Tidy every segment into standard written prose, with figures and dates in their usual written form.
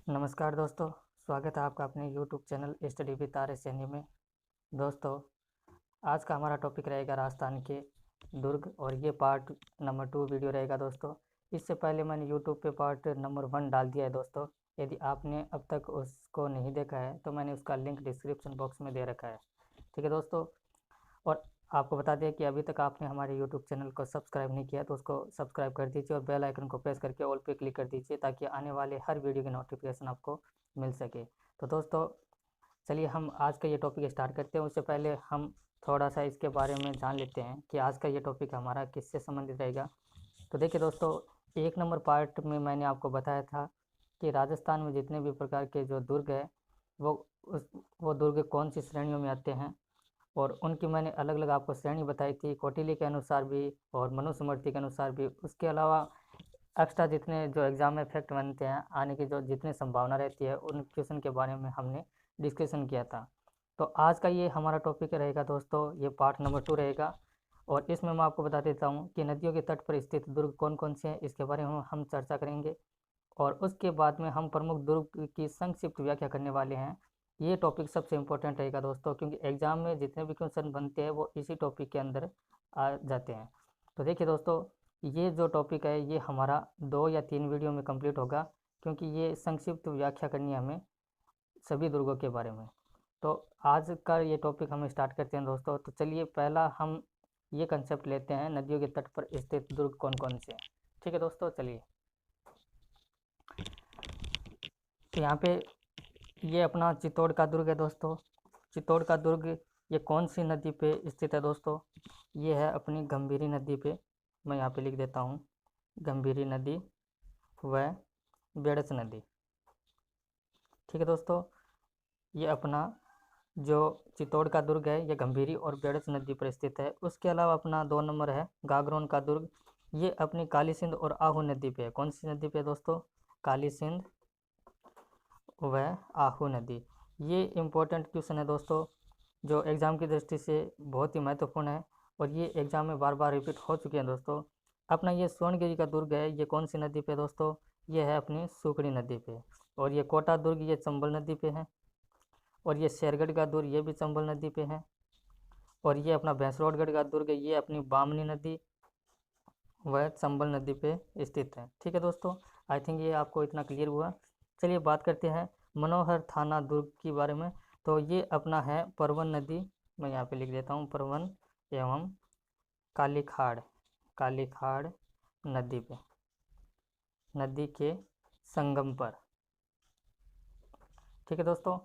नमस्कार दोस्तों, स्वागत है आपका अपने YouTube channel study with RS में। दोस्तों, आज का हमारा टॉपिक रहेगा राजस्थान के दुर्ग और ये पार्ट नंबर 2 वीडियो रहेगा दोस्तों। इससे पहले मैंने YouTube पे पार्ट नंबर 1 डाल दिया है दोस्तों। यदि आपने अब तक उसको नहीं देखा है तो मैंने उसका लिंक डिस्क्रिप्शन बॉक्स में दे रखा है। ठीक है दोस्तों, और आपको बता दें कि अभी तक आपने हमारे YouTube चैनल को सब्सक्राइब नहीं किया तो उसको सब्सक्राइब कर दीजिए और बेल आइकन को प्रेस करके ऑल पे क्लिक कर दीजिए ताकि आने वाले हर वीडियो की नोटिफिकेशन आपको मिल सके। तो दोस्तों, चलिए हम आज का ये टॉपिक स्टार्ट करते हैं। उससे पहले हम थोड़ा सा इसके बारे में जान लेते हैं कि आज का ये टॉपिक हमारा किससे संबंधित रहेगा। तो देखिए दोस्तों, 1 नंबर पार्ट में मैंने आपको बताया था कि राजस्थान में जितने भी प्रकार के जो दुर्ग है वो वो दुर्ग कौन सी श्रेणियों में आते हैं, और उनकी मैंने अलग अलग आपको श्रेणी बताई थी, कौटिल्य के अनुसार भी और मनुस्मृति के अनुसार भी। उसके अलावा एक्स्ट्रा जितने जो एग्ज़ाम में फैक्ट बनते हैं आने की जो जितनी संभावना रहती है उन क्वेश्चन के बारे में हमने डिस्कशन किया था। तो आज का ये हमारा टॉपिक रहेगा दोस्तों, ये पार्ट नंबर 2 रहेगा। और इसमें मैं आपको बता देता हूँ कि नदियों के तट पर स्थित दुर्ग कौन कौन से हैं, इसके बारे में हम चर्चा करेंगे। और उसके बाद में हम प्रमुख दुर्ग की संक्षिप्त व्याख्या करने वाले हैं। ये टॉपिक सबसे इम्पोर्टेंट रहेगा दोस्तों, क्योंकि एग्ज़ाम में जितने भी क्वेश्चन बनते हैं वो इसी टॉपिक के अंदर आ जाते हैं। तो देखिए दोस्तों, ये जो टॉपिक है ये हमारा 2 या 3 वीडियो में कंप्लीट होगा, क्योंकि ये संक्षिप्त व्याख्या करनी है हमें सभी दुर्गों के बारे में। तो आज का ये टॉपिक हम स्टार्ट करते हैं दोस्तों। तो चलिए पहला हम ये कंसेप्ट लेते हैं, नदियों के तट पर स्थित दुर्ग कौन कौन से हैं। ठीक है दोस्तों, चलिए। तो यहाँ पे ये अपना चित्तौड़ का दुर्ग है दोस्तों। चित्तौड़ का दुर्ग ये कौन सी नदी पे स्थित है दोस्तों? ये है अपनी गंभीरी नदी पे। मैं यहाँ पे लिख देता हूँ, गंभीरी नदी व बेड़स नदी। ठीक है दोस्तों, ये अपना जो चित्तौड़ का दुर्ग है ये गंभीरी और बेड़स नदी पर स्थित है। उसके अलावा अपना 2 नंबर है गागरोन का दुर्ग। ये अपनी काली सिंध और आहू नदी पे है। कौन सी नदी पे है दोस्तों? काली सिंध व आहू नदी। ये इम्पोर्टेंट क्वेश्चन है दोस्तों, जो एग्ज़ाम की दृष्टि से बहुत ही महत्वपूर्ण है और ये एग्ज़ाम में बार बार रिपीट हो चुके हैं दोस्तों। अपना ये स्वर्णगिरी का दुर्ग है, ये कौन सी नदी पे दोस्तों? ये है अपनी सुकड़ी नदी पे। और ये कोटा दुर्ग ये चंबल नदी पे है। और ये शेरगढ़ का दुर्ग ये भी चंबल नदी पे है। और ये अपना भैंसरोडगढ़ का दुर्ग है, ये अपनी बामनी नदी व चंबल नदी पे स्थित है। ठीक है दोस्तों, आई थिंक ये आपको इतना क्लियर हुआ। चलिए बात करते हैं मनोहर थाना दुर्ग के बारे में। तो ये अपना है परवन नदी। मैं यहाँ पे लिख देता हूँ, परवन एवं कालीखाड़, कालीखाड़ नदी पे, नदी के संगम पर। ठीक है दोस्तों,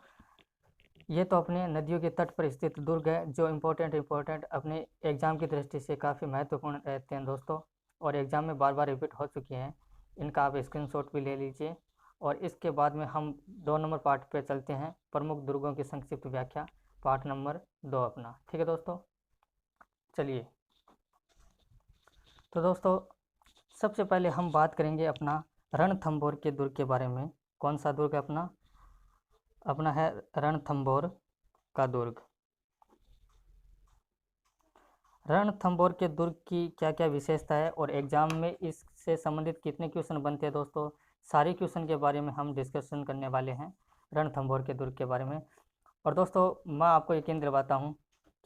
ये तो अपने नदियों के तट पर स्थित दुर्ग है जो इम्पोर्टेंट अपने एग्ज़ाम की दृष्टि से काफ़ी महत्वपूर्ण रहते हैं दोस्तों, और एग्ज़ाम में बार बार रिपीट हो चुके हैं। इनका आप स्क्रीनशॉट भी ले लीजिए। और इसके बाद में हम 2 नंबर पार्ट पे चलते हैं, प्रमुख दुर्गों की संक्षिप्त व्याख्या, पार्ट नंबर 2 अपना। ठीक है दोस्तों, चलिए। तो दोस्तों, सबसे पहले हम बात करेंगे अपना रणथंभौर के दुर्ग के बारे में। कौन सा दुर्ग है अपना? अपना है रणथंभौर का दुर्ग। रणथंभौर के दुर्ग की क्या क्या विशेषता है और एग्जाम में इससे संबंधित कितने क्वेश्चन बनते हैं दोस्तों, सारे क्वेश्चन के बारे में हम डिस्कशन करने वाले हैं रणथंभौर के दुर्ग के बारे में। और दोस्तों, मैं आपको यकीन दिलवाता हूँ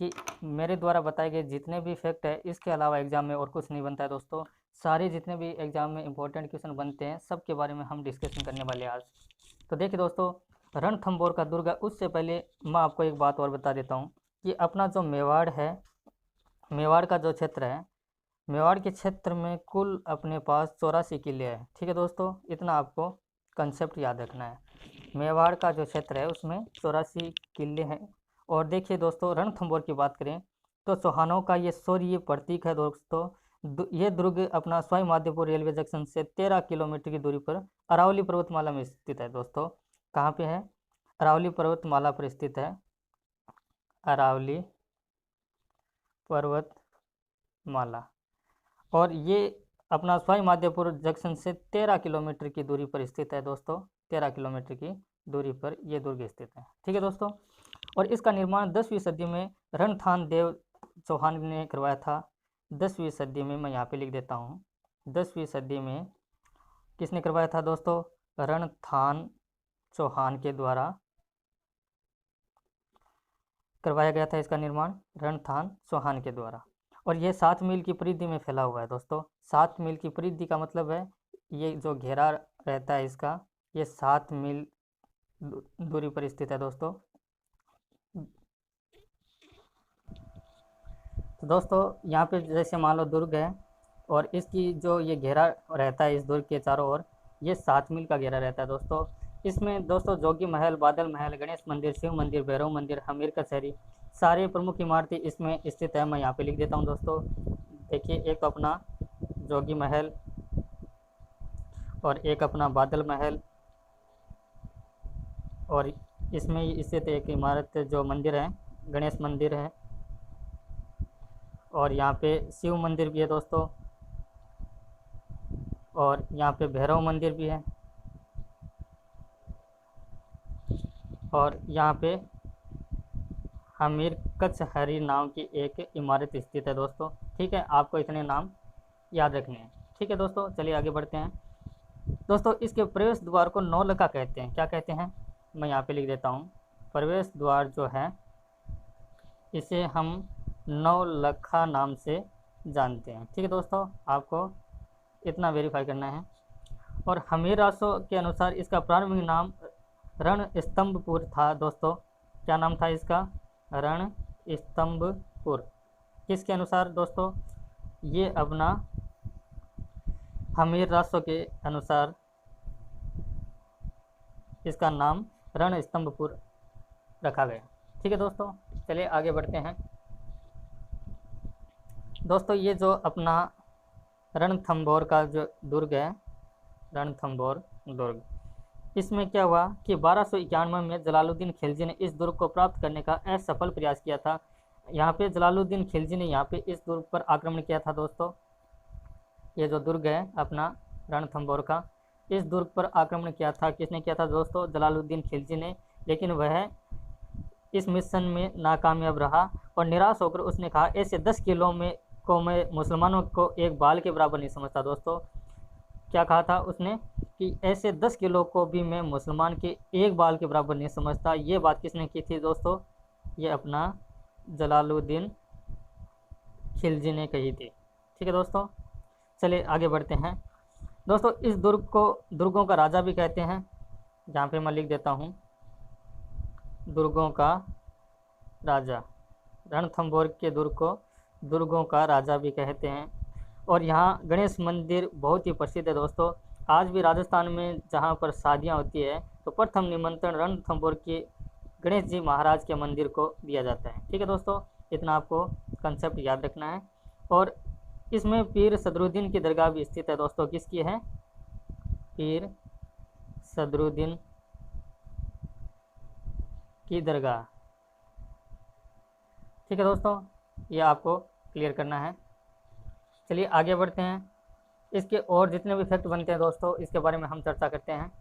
कि मेरे द्वारा बताए गए जितने भी फैक्ट है इसके अलावा एग्जाम में और कुछ नहीं बनता है दोस्तों। सारे जितने भी एग्जाम में इंपॉर्टेंट क्वेश्चन बनते हैं सब के बारे में हम डिस्कशन करने वाले हैं आज। तो देखिए दोस्तों, रणथंभौर का दुर्ग है, उससे पहले मैं आपको एक बात और बता देता हूँ कि अपना जो मेवाड़ है, मेवाड़ का जो क्षेत्र है, मेवाड़ के क्षेत्र में कुल अपने पास 84 किले हैं। ठीक है दोस्तों, इतना आपको कंसेप्ट याद रखना है। मेवाड़ का जो क्षेत्र है उसमें 84 किले हैं। और देखिए दोस्तों, रणथंभौर की बात करें तो चौहानों का ये शौर्य प्रतीक है दोस्तों। ये दुर्ग अपना सवाई माधोपुर रेलवे जंक्शन से 13 किलोमीटर की दूरी पर अरावली पर्वतमाला में स्थित है दोस्तों। कहाँ पे है? अरावली पर्वतमाला पर स्थित है, अरावली पर्वतमाला। और ये अपना सवाई माधोपुर जंक्शन से 13 किलोमीटर की दूरी पर स्थित है दोस्तों। 13 किलोमीटर की दूरी पर ये दुर्ग स्थित है। ठीक है दोस्तों, और इसका निर्माण 10वीं सदी में रणथान देव चौहान ने करवाया था। 10वीं सदी में, मैं यहाँ पे लिख देता हूँ, 10वीं सदी में किसने करवाया था दोस्तों? रणथान चौहान के द्वारा करवाया गया था इसका निर्माण, रणथंभोर चौहान के द्वारा। और ये 7 मील की परिधि में फैला हुआ है दोस्तों। 7 मील की परिधि का मतलब है ये जो घेरा रहता है इसका, ये 7 मील दूरी पर स्थित है दोस्तों। तो दोस्तों यहाँ पे जैसे मान लो दुर्ग है और इसकी जो ये घेरा रहता है इस दुर्ग के चारों ओर, ये 7 मील का घेरा रहता है दोस्तों। इसमें दोस्तों जोगी महल, बादल महल, गणेश मंदिर, शिव मंदिर, भैरव मंदिर, हमीर कचहरी, सारी प्रमुख इमारतें इसमें स्थित है। मैं यहाँ पे लिख देता हूँ दोस्तों। देखिए, एक तो अपना जोगी महल और एक अपना बादल महल, और इसमें स्थित एक इमारत जो मंदिर है, गणेश मंदिर है, और यहाँ पे शिव मंदिर भी है दोस्तों, और यहाँ पे भैरव मंदिर भी है, और यहाँ पे हमीर कचहरी नाम की एक इमारत स्थित है दोस्तों। ठीक है, आपको इतने नाम याद रखने हैं। ठीक है दोस्तों, चलिए आगे बढ़ते हैं। दोस्तों इसके प्रवेश द्वार को नौलखा कहते हैं। क्या कहते हैं, मैं यहाँ पे लिख देता हूँ। प्रवेश द्वार जो है इसे हम नौलखा नाम से जानते हैं। ठीक है दोस्तों, आपको इतना वेरीफाई करना है। और हमीर रासो के अनुसार इसका प्रारंभिक नाम रणस्तंभपुर था दोस्तों। क्या नाम था इसका, रणस्तंभपुर। किसके अनुसार दोस्तों, ये अपना हमीर रासो के अनुसार इसका नाम रणस्तंभपुर रखा गया। ठीक है दोस्तों, चलिए आगे बढ़ते हैं। दोस्तों ये जो अपना रणथंभौर का जो दुर्ग है, रणथंभौर दुर्ग, इसमें क्या हुआ कि 1291 में जलालुद्दीन खिलजी ने इस दुर्ग को प्राप्त करने का असफल प्रयास किया था। यहाँ पे जलालुद्दीन खिलजी ने यहाँ पे इस दुर्ग पर आक्रमण किया था दोस्तों। ये जो दुर्ग है अपना रणथंभौर का, इस दुर्ग पर आक्रमण किया था। किसने किया था दोस्तों, जलालुद्दीन खिलजी ने। लेकिन वह इस मिशन में नाकामयाब रहा और निराश होकर उसने कहा, ऐसे 10 किलो में को मैं मुसलमानों को एक बाल के बराबर नहीं समझता दोस्तों। क्या कहा था उसने कि ऐसे 10 किलो को भी मैं मुसलमान के एक बाल के बराबर नहीं समझता। ये बात किसने की थी दोस्तों, ये अपना जलालुद्दीन खिलजी ने कही थी। ठीक है दोस्तों, चलिए आगे बढ़ते हैं। दोस्तों इस दुर्ग को दुर्गों का राजा भी कहते हैं। जहाँ पे मैं लिख देता हूँ, दुर्गों का राजा। रणथंभौर के दुर्ग को दुर्गों का राजा भी कहते हैं। और यहाँ गणेश मंदिर बहुत ही प्रसिद्ध है दोस्तों। आज भी राजस्थान में जहाँ पर शादियाँ होती है तो प्रथम निमंत्रण रणथंभौर के गणेश जी महाराज के मंदिर को दिया जाता है। ठीक है दोस्तों, इतना आपको कंसेप्ट याद रखना है। और इसमें पीर सदरुद्दीन की दरगाह भी स्थित है दोस्तों। किसकी है, पीर सदरुद्दीन की दरगाह। ठीक है दोस्तों, ये आपको क्लियर करना है। चलिए आगे बढ़ते हैं। इसके और जितने भी फैक्ट बनते हैं दोस्तों, इसके बारे में हम चर्चा करते हैं।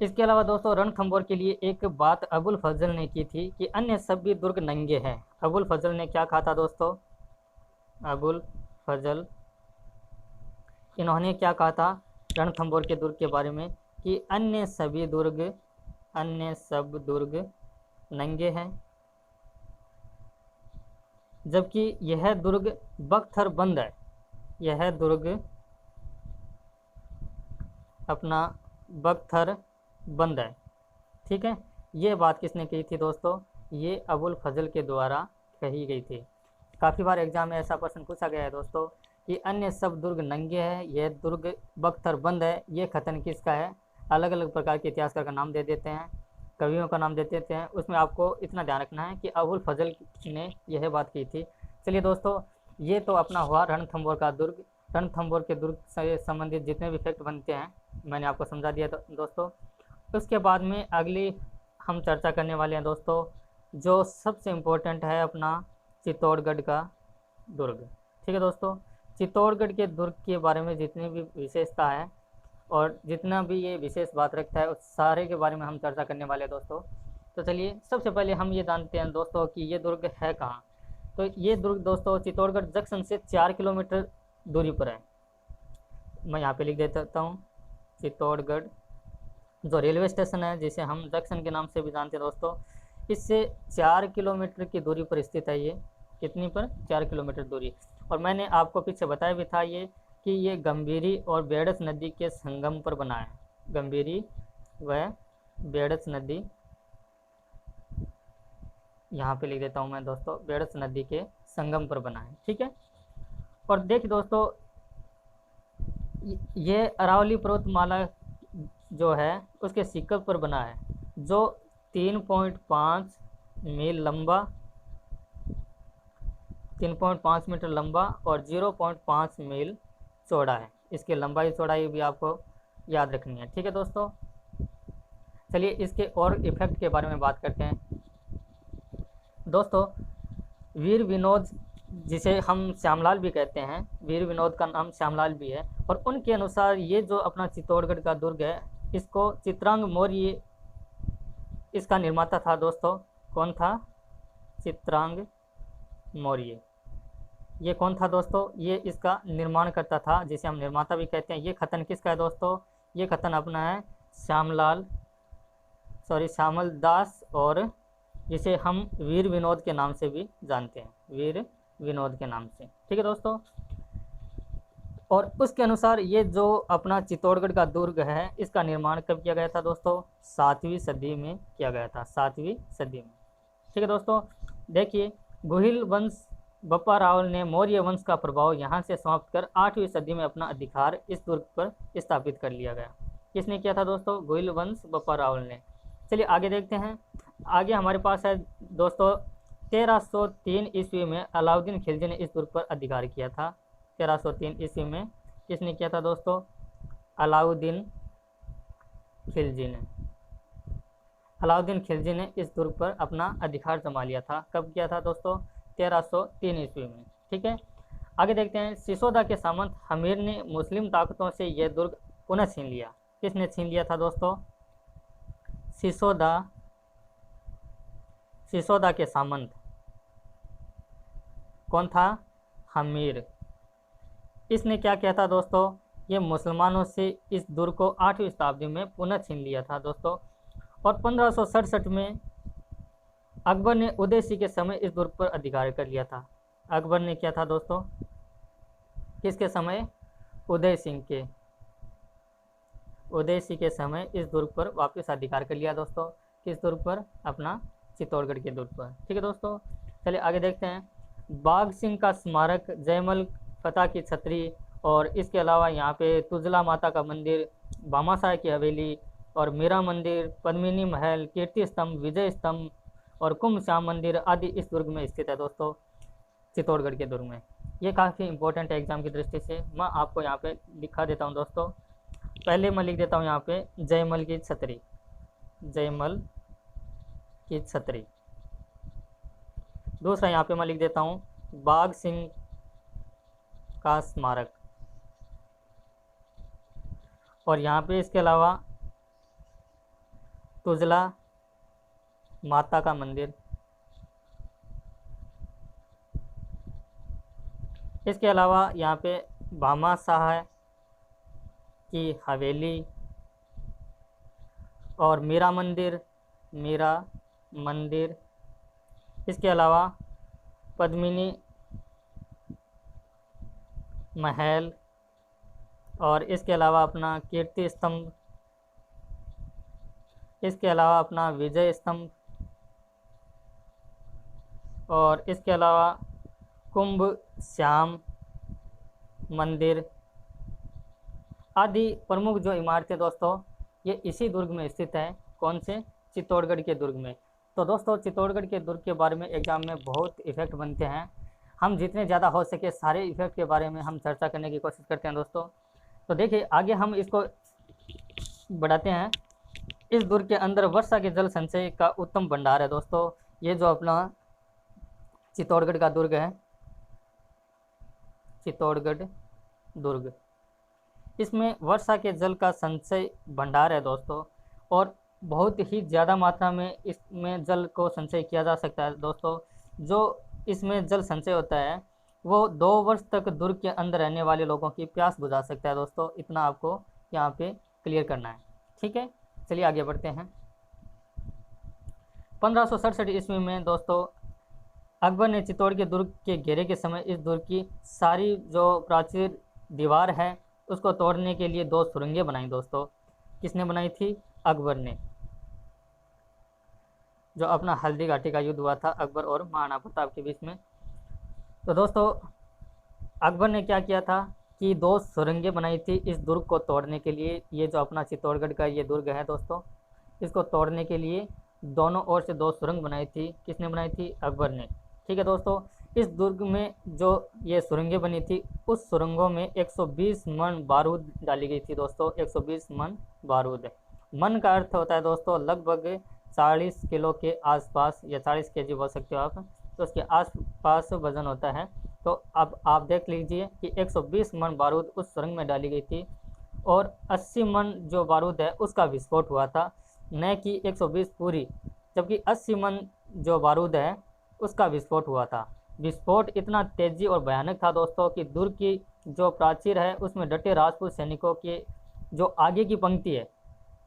इसके अलावा दोस्तों रणथंभौर के लिए एक बात अबुल फजल ने की थी कि अन्य सभी दुर्ग नंगे हैं। अबुल फजल ने क्या कहा था दोस्तों, अबुल फजल, इन्होंने क्या कहा था रणथंभौर के दुर्ग के बारे में कि अन्य सब दुर्ग नंगे हैं, जबकि यह दुर्ग बख्तर बंद है। यह दुर्ग अपना बख्तर बंद है। ठीक है, ये बात किसने कही थी दोस्तों, ये अबुल फजल के द्वारा कही गई थी। काफ़ी बार एग्जाम में ऐसा प्रश्न पूछा गया है दोस्तों कि अन्य सब दुर्ग नंगे हैं, यह दुर्ग बख्तर बंद है। ये कथन किसका है, अलग अलग प्रकार के इतिहासकार का नाम दे देते हैं, कवियों का नाम दे देते हैं। उसमें आपको इतना ध्यान रखना है कि अबुल फजल ने यह बात की थी। चलिए दोस्तों, ये तो अपना हुआ रणथंभौर का दुर्ग। रणथंभौर के दुर्ग से संबंधित जितने भी फैक्ट बनते हैं मैंने आपको समझा दिया दोस्तों। उसके बाद में अगली हम चर्चा करने वाले हैं दोस्तों, जो सबसे इम्पोर्टेंट है अपना चित्तौड़गढ़ का दुर्ग। ठीक है दोस्तों, चित्तौड़गढ़ के दुर्ग के बारे में जितनी भी विशेषता है और जितना भी ये विशेष बात रखता है उस सारे के बारे में हम चर्चा करने वाले हैं दोस्तों। तो चलिए सबसे पहले हम ये जानते हैं दोस्तों कि ये दुर्ग है कहाँ। तो ये दुर्ग दोस्तों चित्तौड़गढ़ जंक्शन से 4 किलोमीटर दूरी पर है। मैं यहाँ पे लिख देता हूँ, चित्तौड़गढ़ जो रेलवे स्टेशन है, जिसे हम जंक्शन के नाम से भी जानते हैं दोस्तों, इससे 4 किलोमीटर की दूरी पर स्थित है ये। कितनी पर? 4 किलोमीटर दूरी। और मैंने आपको पीछे बताया भी था ये कि ये गंभीरी और बेड़स नदी के संगम पर बना है। गंभीरी व बेड़स नदी, यहाँ पे लिख देता हूँ मैं दोस्तों, बेड़स नदी के संगम पर बना है। ठीक है। और देखिए दोस्तों, ये अरावली पर्वतमाला जो है उसके शिखर पर बना है, जो 3.5 मील लंबा, 3.5 मीटर लंबा और 0.5 मील चौड़ा है। इसकी लंबाई चौड़ाई भी आपको याद रखनी है। ठीक है दोस्तों, चलिए इसके और इफेक्ट के बारे में बात करते हैं दोस्तों। वीर विनोद, जिसे हम श्यामलाल भी कहते हैं, वीर विनोद का नाम श्यामलाल भी है, और उनके अनुसार ये जो अपना चित्तौड़गढ़ का दुर्ग है, इसको चित्रांग मौर्य इसका निर्माता था दोस्तों। कौन था? चित्रांग मौर्य। ये कौन था दोस्तों? ये इसका निर्माण करता था, जिसे हम निर्माता भी कहते हैं। ये खतन किसका है दोस्तों? ये खतन अपना है श्यामल दास, और जिसे हम वीर विनोद के नाम से भी जानते हैं, वीर विनोद के नाम से। ठीक है दोस्तों। और उसके अनुसार ये जो अपना चित्तौड़गढ़ का दुर्ग है, इसका निर्माण कब किया गया था दोस्तों? 7वीं सदी में किया गया था, 7वीं सदी में। ठीक है दोस्तों, देखिए गोहिल वंश बप्पा रावल ने मौर्य वंश का प्रभाव यहाँ से समाप्त कर 8वीं सदी में अपना अधिकार इस दुर्ग पर स्थापित कर लिया गया। किसने किया था दोस्तों? गोहिल वंश बप्पा रावल ने। चलिए आगे देखते हैं। आगे हमारे पास है दोस्तों 1303 ईस्वी में अलाउद्दीन खिलजी ने इस दुर्ग पर अधिकार किया था। 1303 ईस्वी में किसने किया था दोस्तों? अलाउद्दीन खिलजी ने। अलाउद्दीन खिलजी ने इस दुर्ग पर अपना अधिकार जमा लिया था। कब किया था दोस्तों? 1303 ईस्वी में। ठीक है, आगे देखते हैं। सिसोदा के सामंत हमीर ने मुस्लिम ताकतों से यह दुर्ग पुनः छीन लिया। किसने छीन लिया था दोस्तों? सिसोदा के सामंत। कौन था? हमीर। इसने क्या किया था दोस्तों? ये मुसलमानों से इस दुर्ग को 8वीं शताब्दी में पुनः छीन लिया था दोस्तों। और 1567 में अकबर ने उदय सिंह के समय इस दुर्ग पर अधिकार कर लिया था। अकबर ने किया था दोस्तों? किसके समय? उदय सिंह के समय इस दुर्ग पर वापस अधिकार कर लिया दोस्तों। किस दुर्ग पर? अपना चित्तौड़गढ़ के दुर्ग पर। ठीक है दोस्तों, चलिए आगे देखते हैं। बाघ सिंह का स्मारक, जयमल फतह की छतरी, और इसके अलावा यहाँ पे तुजला माता का मंदिर, भामाशाह की हवेली, और मीरा मंदिर, पद्मिनी महल, कीर्ति स्तंभ, विजय स्तंभ और कुंभ श्याम मंदिर आदि इस दुर्ग में स्थित है दोस्तों, चित्तौड़गढ़ के दुर्ग में। ये काफ़ी इंपॉर्टेंट है एग्जाम की दृष्टि से। मैं आपको यहाँ पे दिखा देता हूँ दोस्तों। पहले मैं लिख देता हूँ यहाँ पे जयमल की छतरी, जयमल की छतरी। दूसरा यहाँ पे मैं लिख देता हूँ बाघ सिंह का स्मारक, और यहाँ पे इसके अलावा तुजला माता का मंदिर, इसके अलावा यहाँ पे भामाशाह की हवेली और मीरा मंदिर, इसके अलावा पद्मिनी महल, और इसके अलावा अपना कीर्ति स्तंभ, इसके अलावा अपना विजय स्तंभ, और इसके अलावा कुंभ श्याम मंदिर आदि प्रमुख जो इमारतें दोस्तों, ये इसी दुर्ग में स्थित है। कौन से? चित्तौड़गढ़ के दुर्ग में। तो दोस्तों चित्तौड़गढ़ के दुर्ग के बारे में एग्जाम में बहुत इफेक्ट बनते हैं। हम जितने ज़्यादा हो सके सारे इफेक्ट के बारे में हम चर्चा करने की कोशिश करते हैं दोस्तों। तो देखिए आगे हम इसको बढ़ाते हैं। इस दुर्ग के अंदर वर्षा के जल संचय का उत्तम भंडार है दोस्तों। ये जो अपना चित्तौड़गढ़ का दुर्ग है, चित्तौड़गढ़ दुर्ग, इसमें वर्षा के जल का संचय भंडार है दोस्तों, और बहुत ही ज़्यादा मात्रा में इसमें जल को संचय किया जा सकता है दोस्तों। जो इसमें जल संचय होता है वो 2 वर्ष तक दुर्ग के अंदर रहने वाले लोगों की प्यास बुझा सकता है दोस्तों। इतना आपको यहाँ पे क्लियर करना है। ठीक है, चलिए चलिए आगे बढ़ते हैं। 1567 ईस्वी में दोस्तों अकबर ने चित्तौड़ के दुर्ग के घेरे के समय इस दुर्ग की सारी जो प्राचीर दीवार है उसको तोड़ने के लिए 2 सुरंगें बनाई दोस्तों। किसने बनाई थी? अकबर ने। जो अपना हल्दी घाटी का युद्ध हुआ था अकबर और महाराणा प्रताप के बीच में। तो दोस्तों अकबर ने क्या किया था कि 2 सुरंगें बनाई थी इस दुर्ग को तोड़ने के लिए। ये जो अपना चित्तौड़गढ़ का ये दुर्ग है दोस्तों, इसको तोड़ने के लिए दोनों ओर से 2 सुरंग बनाई थी। किसने बनाई थी? अकबर ने। ठीक है दोस्तों, इस दुर्ग में जो ये सुरंगें बनी थी उस सुरंगों में 120 मन बारूद डाली गई थी दोस्तों। 120 मन बारूद। मन का अर्थ होता है दोस्तों लगभग 40 किलो के आसपास या 40 केजी बोल सकते हो आप, तो उसके आसपास वजन होता है। तो अब आप देख लीजिए कि 120 मन बारूद उस सुरंग में डाली गई थी और 80 मन जो बारूद है उसका विस्फोट हुआ था, न कि 120 पूरी, जबकि 80 मन जो बारूद है उसका विस्फोट हुआ था। विस्फोट इतना तेजी और भयानक था दोस्तों कि दुर्ग की जो प्राचीर है उसमें डटे राजपूत सैनिकों के जो आगे की पंक्ति है,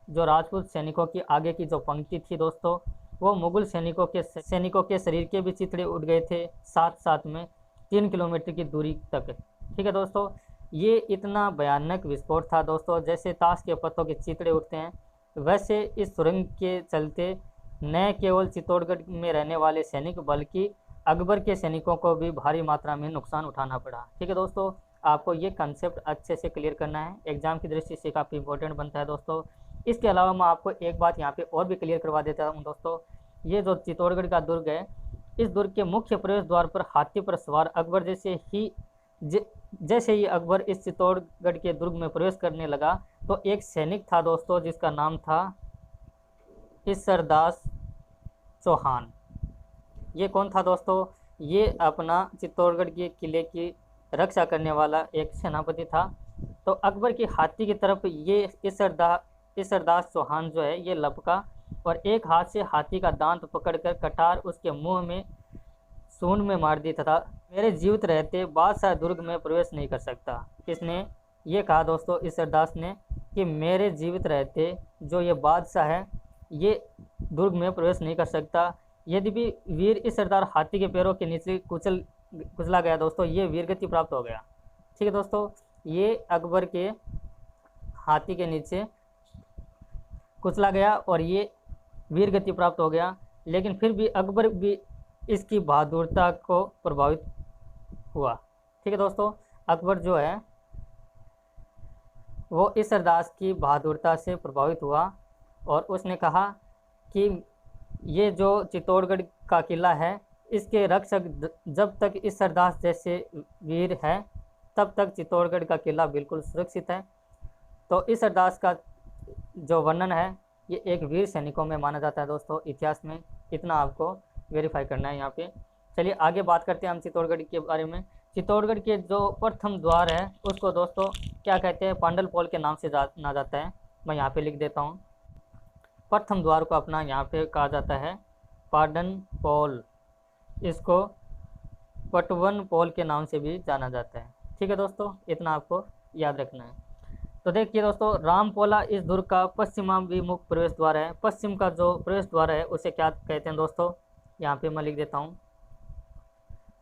जो राजपूत सैनिकों की आगे की जो पंक्ति थी दोस्तों, वो मुगल सैनिकों के शरीर के भी चिथड़े उड़ गए थे, साथ साथ में 3 किलोमीटर की दूरी तक। ठीक है दोस्तों, ये इतना भयानक विस्फोट था दोस्तों, जैसे ताश के पत्तों के चिथड़े उठते हैं वैसे इस सुरंग के चलते न केवल चित्तौड़गढ़ में रहने वाले सैनिक बल्कि अकबर के सैनिकों को भी भारी मात्रा में नुकसान उठाना पड़ा। ठीक है दोस्तों, आपको ये कंसेप्ट अच्छे से क्लियर करना है, एग्जाम की दृष्टि से काफ़ी इंपॉर्टेंट बनता है दोस्तों। इसके अलावा मैं आपको एक बात यहाँ पे और भी क्लियर करवा देता हूँ दोस्तों। ये जो चित्तौड़गढ़ का दुर्ग है, इस दुर्ग के मुख्य प्रवेश द्वार पर हाथी पर सवार अकबर जैसे ही अकबर इस चित्तौड़गढ़ के दुर्ग में प्रवेश करने लगा तो एक सैनिक था दोस्तों जिसका नाम था ईसरदास चौहान। ये कौन था दोस्तों? ये अपना चित्तौड़गढ़ के किले की रक्षा करने वाला एक सेनापति था। तो अकबर की हाथी की तरफ ये ईसरदास चौहान जो है ये लपका और एक हाथ से हाथी का दांत पकड़कर कटार उसके मुंह में सूंड में मार दी तथा मेरे जीवित रहते बादशाह दुर्ग में प्रवेश नहीं कर सकता। किसने ये कहा दोस्तों? ईसरदास ने, कि मेरे जीवित रहते जो ये बादशाह है ये दुर्ग में प्रवेश नहीं कर सकता। यद्यपि वीर ईसरदार हाथी के पैरों के नीचे कुचला गया दोस्तों, ये वीरगति प्राप्त हो गया। ठीक है दोस्तों, ये अकबर के हाथी के नीचे कुचला गया और ये वीरगति प्राप्त हो गया, लेकिन फिर भी अकबर भी इसकी बहादुरता को प्रभावित हुआ। ठीक है दोस्तों, अकबर जो है वो ईसरदास की बहादुरता से प्रभावित हुआ और उसने कहा कि ये जो चित्तौड़गढ़ का किला है इसके रक्षक जब तक ईसरदास जैसे वीर है तब तक चित्तौड़गढ़ का किला बिल्कुल सुरक्षित है। तो ईसरदास का जो वर्णन है ये एक वीर सैनिकों में माना जाता है दोस्तों, इतिहास में। इतना आपको वेरीफाई करना है यहाँ पे। चलिए आगे बात करते हैं हम चित्तौड़गढ़ के बारे में। चित्तौड़गढ़ के जो प्रथम द्वार है उसको दोस्तों क्या कहते हैं? पांडल पोल के नाम से जाना जाता है। मैं यहाँ पे लिख देता हूँ, प्रथम द्वार को अपना यहाँ पे कहा जाता है पांडन पोल। इसको पटवन पोल के नाम से भी जाना जाता है। ठीक है दोस्तों, इतना आपको याद रखना है। तो देखिए दोस्तों, रामपोला इस दुर्ग का पश्चिमाभिमुख प्रवेश द्वार है। पश्चिम का जो प्रवेश द्वार है उसे क्या कहते हैं दोस्तों? यहाँ पे मैं लिख देता हूँ,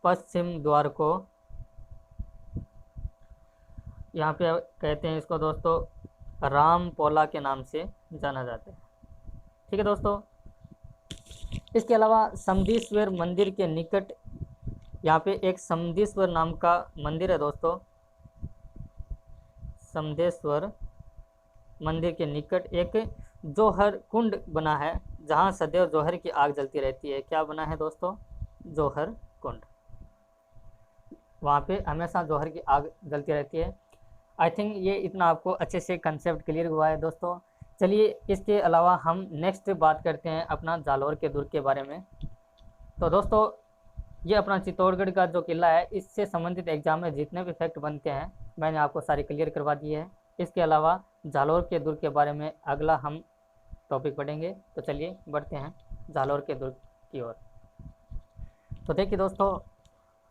पश्चिम द्वार को यहाँ पे कहते हैं इसको दोस्तों रामपोला के नाम से जाना जाता है। ठीक है दोस्तों, इसके अलावा समदीश्वर मंदिर के निकट यहाँ पे एक समदीश्वर नाम का मंदिर है दोस्तों। समदेश्वर मंदिर के निकट एक जौहर कुंड बना है जहाँ सदैव जौहर की आग जलती रहती है। क्या बना है दोस्तों? जौहर कुंड। वहाँ पे हमेशा जौहर की आग जलती रहती है। आई थिंक ये इतना आपको अच्छे से कंसेप्ट क्लियर हुआ है दोस्तों। चलिए इसके अलावा हम नेक्स्ट बात करते हैं अपना जालौर के दुर्ग के बारे में। तो दोस्तों ये अपना चित्तौड़गढ़ का जो किला है इससे संबंधित एग्जाम में जितने भी फैक्ट बनते हैं मैंने आपको सारे क्लियर करवा दिए हैं। इसके अलावा जालौर के दुर्ग के बारे में अगला हम टॉपिक पढ़ेंगे। तो चलिए बढ़ते हैं जालौर के दुर्ग की ओर। तो देखिए दोस्तों,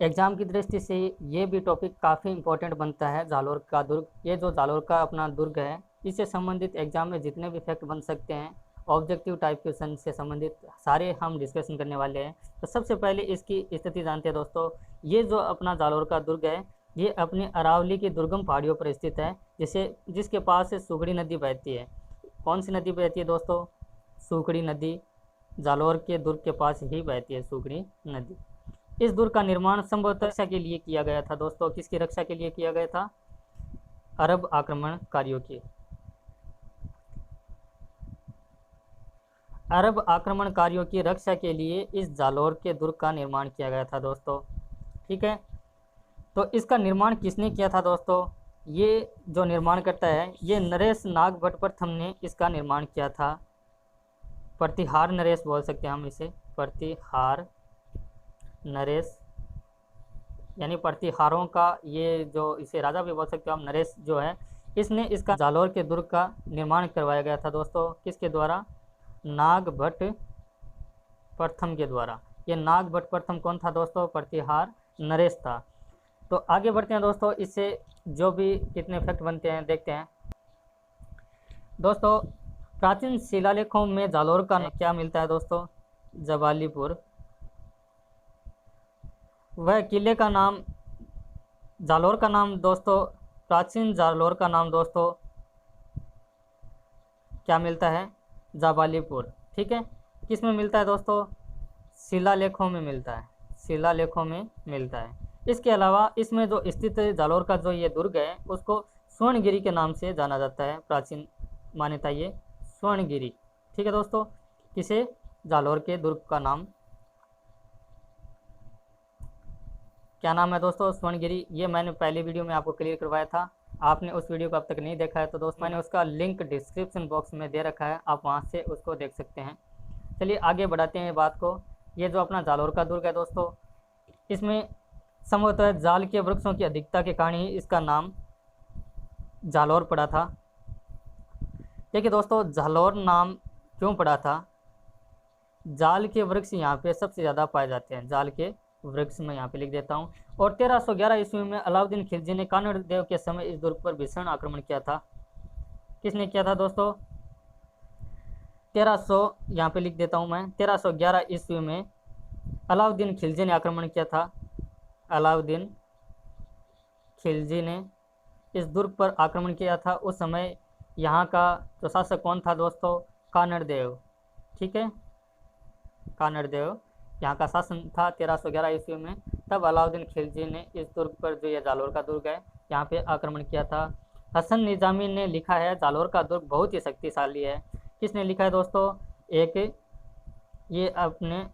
एग्ज़ाम की दृष्टि से ये भी टॉपिक काफ़ी इम्पोर्टेंट बनता है, जालौर का दुर्ग। ये जो जालौर का अपना दुर्ग है इससे संबंधित एग्जाम में जितने भी फैक्ट बन सकते हैं, ऑब्जेक्टिव टाइप क्वेश्चन से संबंधित सारे हम डिस्कशन करने वाले हैं। तो सबसे पहले इसकी स्थिति जानते हैं दोस्तों। ये जो अपना जालोर का दुर्ग है, ये अपनी अरावली की दुर्गम पहाड़ियों पर स्थित है, जिसके पास से सुगड़ी नदी बहती है। कौन सी नदी बहती है दोस्तों? सुगड़ी नदी जालोर के दुर्ग के पास ही बहती है, सुगड़ी नदी। इस दुर्ग का निर्माण संभवतः रक्षा के लिए किया गया था दोस्तों। किसकी रक्षा के लिए किया गया था? अरब आक्रमणकारियों की। अरब आक्रमणकारियों की रक्षा के लिए इस जालोर के दुर्ग का निर्माण किया गया था दोस्तों। ठीक है, तो इसका निर्माण किसने किया था दोस्तों? ये जो निर्माण करता है, ये नरेश नाग भट्ट प्रथम ने इसका निर्माण किया था। प्रतिहार नरेश बोल सकते हैं हम इसे, प्रतिहार नरेश, यानी प्रतिहारों का ये जो, इसे राजा भी बोल सकते हो हम। नरेश जो है, इसने इसका जालोर के दुर्ग का निर्माण करवाया गया था दोस्तों। किसके द्वारा? नाग भट्ट प्रथम के द्वारा। ये नाग भट्ट प्रथम कौन था दोस्तों? प्रतिहार नरेश था। तो आगे बढ़ते हैं दोस्तों, इससे जो भी कितने फैक्ट बनते हैं देखते हैं दोस्तों। प्राचीन शिलालेखों में जालोर का क्या मिलता है दोस्तों? जबालीपुर। वह किले का नाम, जालोर का नाम दोस्तों, प्राचीन जालोर का नाम दोस्तों क्या मिलता है? जबालीपुर। ठीक है, किस में मिलता है दोस्तों? शिलालेखों में मिलता है, शिलालेखों में मिलता है। इसके अलावा इसमें जो स्थित जालोर का जो ये दुर्ग है, उसको स्वर्णगिरी के नाम से जाना जाता है। प्राचीन मान्यता ये स्वर्णगिरी। ठीक है दोस्तों, किसे? जालोर के दुर्ग का नाम क्या नाम है दोस्तों? स्वर्णगिरी। ये मैंने पहले वीडियो में आपको क्लियर करवाया था। आपने उस वीडियो को अब तक नहीं देखा है तो दोस्तों मैंने उसका लिंक डिस्क्रिप्शन बॉक्स में दे रखा है, आप वहां से उसको देख सकते हैं। चलिए आगे बढ़ाते हैं बात को। ये जो अपना जालोर का दुर्ग है दोस्तों, इसमें संभवतः जाल के वृक्षों की अधिकता के कारण ही इसका नाम जालोर पड़ा था। देखिए दोस्तों, जालोर नाम क्यों पड़ा था? जाल के वृक्ष यहाँ पे सबसे ज़्यादा पाए जाते हैं। जाल के वृक्ष में यहाँ पे लिख देता हूँ। और 1311 ईस्वी में अलाउद्दीन खिलजी ने कानड़ देव के समय इस दुर्ग पर भीषण आक्रमण किया था। किसने किया था दोस्तों? 1300, यहाँ पे लिख देता हूँ मैं, 1311 ईस्वी में अलाउद्दीन खिलजी ने आक्रमण किया था। अलाउद्दीन खिलजी ने इस दुर्ग पर आक्रमण किया था। उस समय यहाँ का जो शासक कौन था दोस्तों? कानड़ देव। ठीक है, कानड़ देव यहाँ का शासन था 1311 ईस्वी में। तब अलाउद्दीन खिलजी ने इस दुर्ग पर, जो ये जालोर का दुर्ग है, यहाँ पे आक्रमण किया था। हसन निजामी ने लिखा है जालोर का दुर्ग बहुत ही शक्तिशाली है। किसने लिखा है दोस्तों? एक ये अपने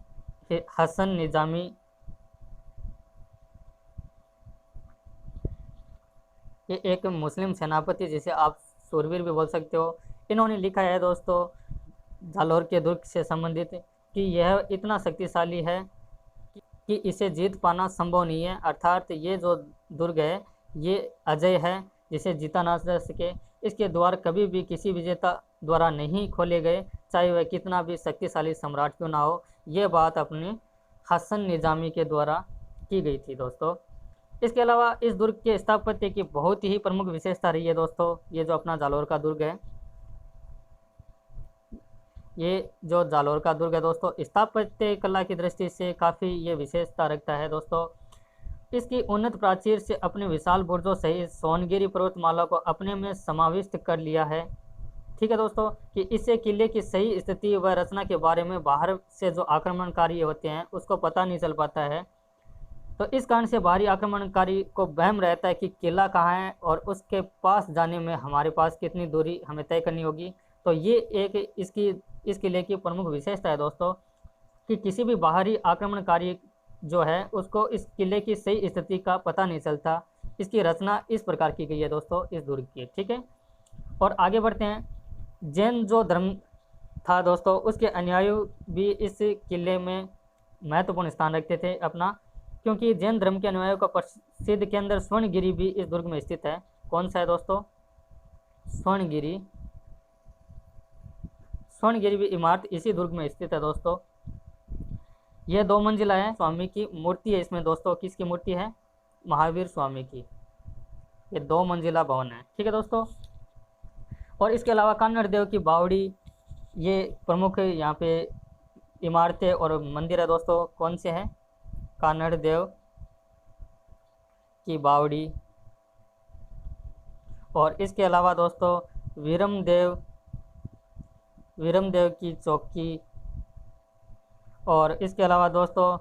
हसन निजामी, ये एक मुस्लिम सेनापति जिसे आप सूरवीर भी बोल सकते हो, इन्होंने लिखा है दोस्तों जालोर के दुर्ग से संबंधित कि यह इतना शक्तिशाली है कि इसे जीत पाना संभव नहीं है। अर्थात ये जो दुर्ग है ये अजय है, जिसे जीता ना जा सके। इसके द्वार कभी भी किसी विजेता द्वारा नहीं खोले गए, चाहे वह कितना भी शक्तिशाली सम्राट क्यों ना हो। ये बात अपने हसन निजामी के द्वारा की गई थी दोस्तों। इसके अलावा इस दुर्ग के स्थापत्य की बहुत ही प्रमुख विशेषता रही है दोस्तों। ये जो अपना जालोर का दुर्ग है, ये जो जालोर का दुर्ग है दोस्तों, स्थापत्य कला की दृष्टि से काफ़ी ये विशेषता रखता है दोस्तों। इसकी उन्नत प्राचीर से अपने विशाल बुर्जों सहित सोनगिरी पर्वतमाला को अपने में समाविष्ट कर लिया है। ठीक है दोस्तों, कि इससे किले की सही स्थिति व रचना के बारे में बाहर से जो आक्रमणकारी होते हैं उसको पता नहीं चल पाता है। तो इस कारण से बाहरी आक्रमणकारी को वहम रहता है कि किला कहाँ है और उसके पास जाने में हमारे पास कितनी दूरी हमें तय करनी होगी। तो ये एक इस किले की प्रमुख विशेषता है दोस्तों, कि किसी भी बाहरी आक्रमणकारी जो है उसको इस किले की सही स्थिति का पता नहीं चलता। इसकी रचना इस प्रकार की गई है दोस्तों इस दुर्ग की। ठीक है, और आगे बढ़ते हैं। जैन जो धर्म था दोस्तों, उसके अनुयायी भी इस किले में महत्वपूर्ण स्थान रखते थे अपना, क्योंकि जैन धर्म के अनुयायियों का प्रसिद्ध केंद्र स्वर्णगिरी भी इस दुर्ग में स्थित है। कौन सा है दोस्तों? स्वर्णगिरी। स्वर्णगिरी भी इमारत इसी दुर्ग में स्थित है दोस्तों। यह 2 मंजिला है, स्वामी की मूर्ति है इसमें दोस्तों। किसकी मूर्ति है? महावीर स्वामी की। ये 2 मंजिला भवन है। ठीक है दोस्तों, और इसके अलावा कान्हड़ देव की बावड़ी, ये प्रमुख यहाँ पे इमारतें और मंदिर है दोस्तों। कौन से हैं? कान्हड़ देव की बावड़ी, और इसके अलावा दोस्तों वीरम देव की चौकी, और इसके अलावा दोस्तों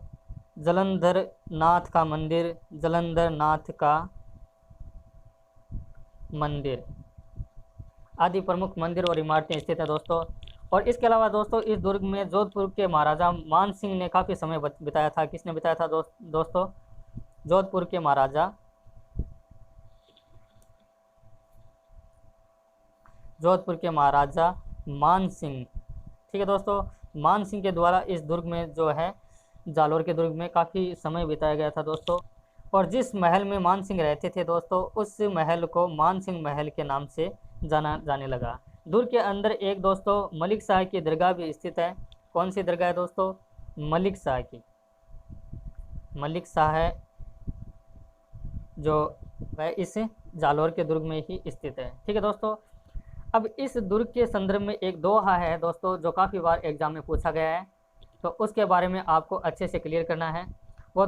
जलंधर नाथ का मंदिर, जलंधर नाथ का मंदिर आदि प्रमुख मंदिर और इमारतें स्थित है दोस्तों। और इसके अलावा दोस्तों इस दुर्ग में जोधपुर के महाराजा मान सिंह ने काफ़ी समय बिताया था। किसने बिताया था दोस्तों? जोधपुर के महाराजा मान सिंह, ठीक है दोस्तों। मान सिंह के द्वारा इस दुर्ग में जो है जालोर के दुर्ग में काफ़ी समय बिताया गया था दोस्तों। और जिस महल में मान सिंह रहते थे दोस्तों, उस महल को मान सिंह महल के नाम से जाना जाने लगा। दुर्ग के अंदर एक दोस्तों मलिक शाह की दरगाह भी स्थित है। कौन सी दरगाह है दोस्तों? मलिक शाह की। मलिक शाह है जो वह इस जालोर के दुर्ग में ही स्थित है, ठीक है दोस्तों। अब इस दुर्ग के संदर्भ में एक दोहा है दोस्तों, जो काफ़ी बार एग्जाम में पूछा गया है, तो उसके बारे में आपको अच्छे से क्लियर करना है। वो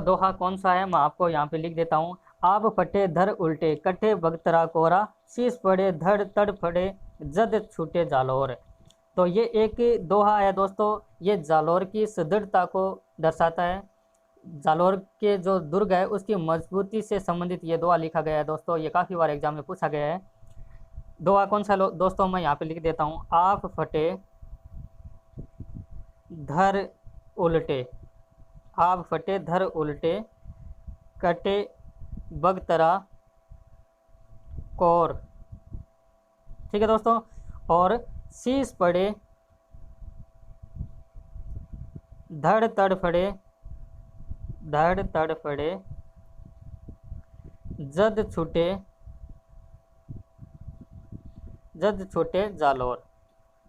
दोहा कौन सा है, मैं आपको यहाँ पे लिख देता हूँ। आप फटे धर उल्टे, कटे बगतरा कोरा, शीश पड़े धड़ तड़ फड़े, जद छूटे जालोर। तो ये एक दोहा है दोस्तों, ये जालोर की सुदृढ़ता को दर्शाता है। जालोर के जो दुर्ग है उसकी मजबूती से संबंधित ये दोहा लिखा गया है दोस्तों। ये काफ़ी बार एग्जाम में पूछा गया है। दोहा कौन सा दोस्तों, मैं यहाँ पे लिख देता हूँ। आप फटे धर उल्टे, आप फटे धर उल्टे, कटे बगतरा कोर, ठीक है दोस्तों। और शीश पड़े धड़ तड़ फड़े, धड़ तड़ फड़े, जद छूटे जालोर।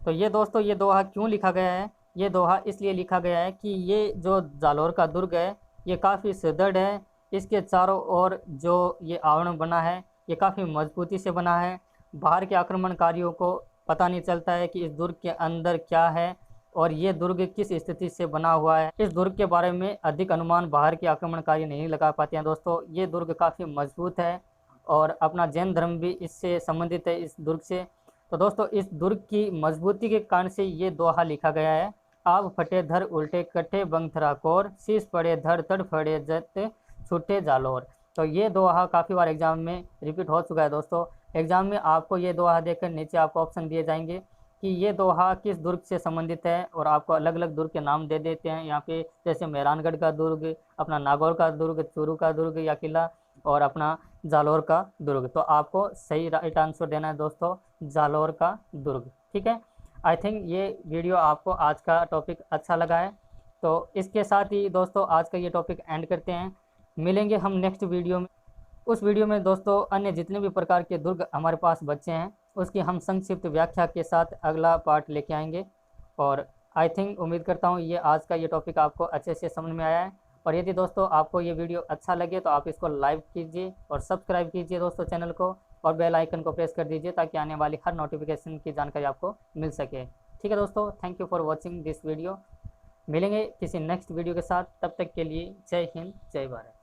तो ये दोस्तों ये दोहा क्यों लिखा गया है? ये दोहा इसलिए लिखा गया है कि ये जो जालोर का दुर्ग है ये काफ़ी सुदृढ़ है। इसके चारों ओर जो ये आवरण बना है ये काफ़ी मजबूती से बना है। बाहर के आक्रमणकारियों को पता नहीं चलता है कि इस दुर्ग के अंदर क्या है और ये दुर्ग किस स्थिति से बना हुआ है। इस दुर्ग के बारे में अधिक अनुमान बाहर के आक्रमणकारी नहीं लगा पाते हैं दोस्तों। ये दुर्ग काफ़ी मजबूत है और अपना जैन धर्म भी इससे संबंधित है, इस दुर्ग से। तो दोस्तों इस दुर्ग की मजबूती के कारण से ये दोहा लिखा गया है। आप फटे धर उल्टे, कटे बंगथरा कोर, शीश पड़े धड़ तड़ फड़े, जत छूटे जालोर। तो ये दोहा काफ़ी बार एग्जाम में रिपीट हो चुका है दोस्तों। एग्जाम में आपको ये दोहा देखकर नीचे आपको ऑप्शन दिए जाएंगे कि ये दोहा किस दुर्ग से संबंधित है, और आपको अलग अलग दुर्ग के नाम दे देते हैं यहाँ पे, जैसे मेहरानगढ़ का दुर्ग, अपना नागौर का दुर्ग, चूरू का दुर्ग या किला, और अपना जालोर का दुर्ग। तो आपको सही राइट आंसर देना है दोस्तों, जालोर का दुर्ग, ठीक है। आई थिंक ये वीडियो आपको आज का टॉपिक अच्छा लगा है। तो इसके साथ ही दोस्तों आज का ये टॉपिक एंड करते हैं। मिलेंगे हम नेक्स्ट वीडियो में। उस वीडियो में दोस्तों अन्य जितने भी प्रकार के दुर्ग हमारे पास बचे हैं उसकी हम संक्षिप्त व्याख्या के साथ अगला पार्ट लेके आएंगे। और आई थिंक उम्मीद करता हूँ ये आज का ये टॉपिक आपको अच्छे से समझ में आया है। और यदि दोस्तों आपको ये वीडियो अच्छा लगे तो आप इसको लाइक कीजिए और सब्सक्राइब कीजिए दोस्तों चैनल को, और बेल आइकन को प्रेस कर दीजिए ताकि आने वाली हर नोटिफिकेशन की जानकारी आपको मिल सके, ठीक है दोस्तों। Thank you for watching this video. मिलेंगे किसी नेक्स्ट वीडियो के साथ, तब तक के लिए जय हिंद, जय भारत।